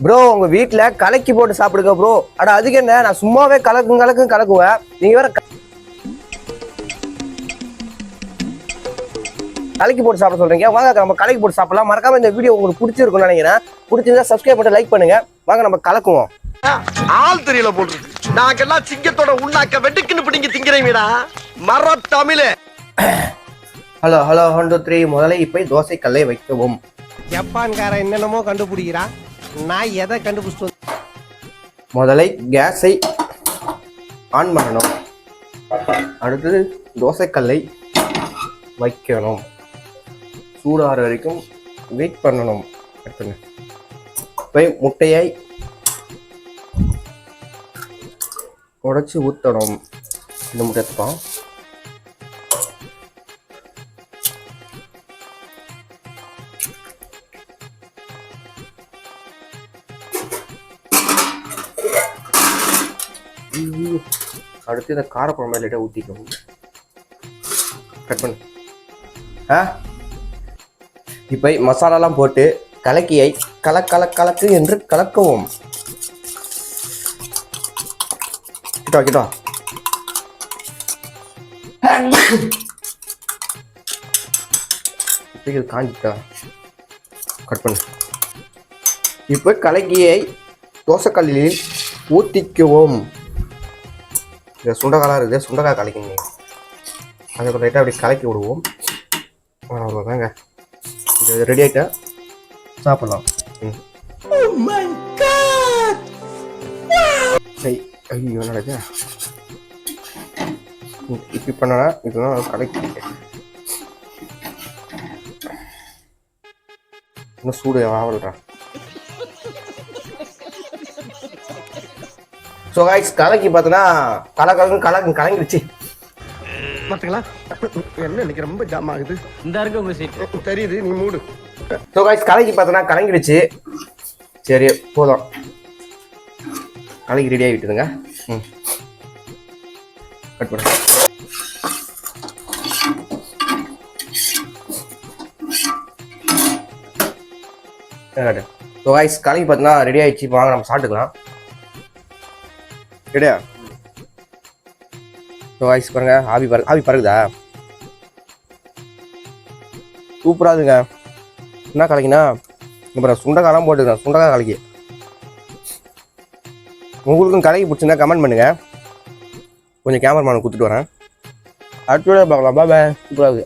Bro உங்க வீட்டுல கலக்கி போட்டு சாப்பிடுங்க ப்ரோ. அட அதுக்கு என்ன, நான் சும்மாவே கலக்குவேன். நீங்க வேற கலக்கி போட்டு சாப்பிட சொல்றீங்க. வாங்க நம்ம கலக்கி போட்டு சாப்பிடலாம். மறக்காம இந்த வீடியோ உங்களுக்கு பிடிச்சிருக்கும்னு நினைக்கிறேன். பிடிச்சிருந்தா சப்ஸ்கிரைப் பண்ணி லைக் பண்ணுங்க. வாங்க நம்ம கலக்குவோம். ஆள் தெரியல போட்டு நாங்கெல்லாம் சிங்கத்தோட உண்ணாக்க வெட்டுக்குன்னு பிடிங்க திங்கிறீங்கடா மர தமிழே. ஹலோ 1 2 3 முதல்ல இப்ப தோசை கல்லை வைக்கவும். ஜப்பான்காரன் என்னென்னமோ கண்டுபிடிக்கிறா, நான் எதை கண்டுபிடிச்சிட்டு முதல்ல கேஸை ஆன் பண்ணணும். அடுத்தது தோசைக்கல்லை வைக்கணும். சூடாற வரைக்கும் வெயிட் பண்ணணும். போய் முட்டையை உடைச்சி ஊற்றணும். இந்த முட்டை எடுத்துப்போம். அடுத்து இந்த காரக்குழம்பு லைட்டாக ஊற்றிக்கணும். கட் பண்ணு. இப்போ மசாலாலாம் போட்டு கலக்கியை கலக்கு என்று கலக்கவும். கிட்டோ இது காஞ்சிட்டா. கட் பண்ணு. இப்போ கலக்கியை தோசைக்கல்லில் ஊற்றிக்குவோம். இந்த சுண்டக்காலாம் இருக்குது, சுண்டக்காய் கலக்கிங்க. அதை கொஞ்சம் லைட்டாக அப்படி கலக்கி விடுவோம். அவ்வளோதாங்க, இது ரெடி ஆகிட்டா சாப்பிடலாம். சரி, ஐயோ நடக்க இப்படி பண்ணா இதுதான் கலக்கி. இன்னும் சூடு ஆவல்றான். ஸோ கைஸ் கலக்கி பார்த்தோன்னா கலங்கிடுச்சு. பார்த்துக்கலாம் என்ன இன்னைக்கு ரொம்ப ஜாம் ஆகுது. இந்த இருக்கு உங்க சீட் தெரியுது, நீ மூடு. ஸோ கைஸ் கலக்கி பார்த்தோன்னா கலங்கிடுச்சு. சரி போதும், கலக்கி ரெடி ஆகிட்டுதுங்க. கட் பண்ணு. ஸோ கைஸ் கலக்கி பார்த்தோன்னா ரெடி ஆகிடுச்சு. வாங்க நம்ம சாப்பிட்டுக்கலாம். ரெடியா? ஸோ கைஸ் பாருங்க, ஆவி பறகுதா, சூப்பராகுதுங்க. என்ன கலக்கினா அப்புறம் சுண்டைக்காலாம் போட்டுக்கிறேன். சுண்டைக்காய் கலக்கி உங்களுக்கும் கலக்கி பிடிச்சிருந்தா கமெண்ட் பண்ணுங்க. கொஞ்சம் கேமராமேன் கொடுத்துட்டு வரேன். அடுத்த பார்க்கலாம். பாய். சூப்பராகுது.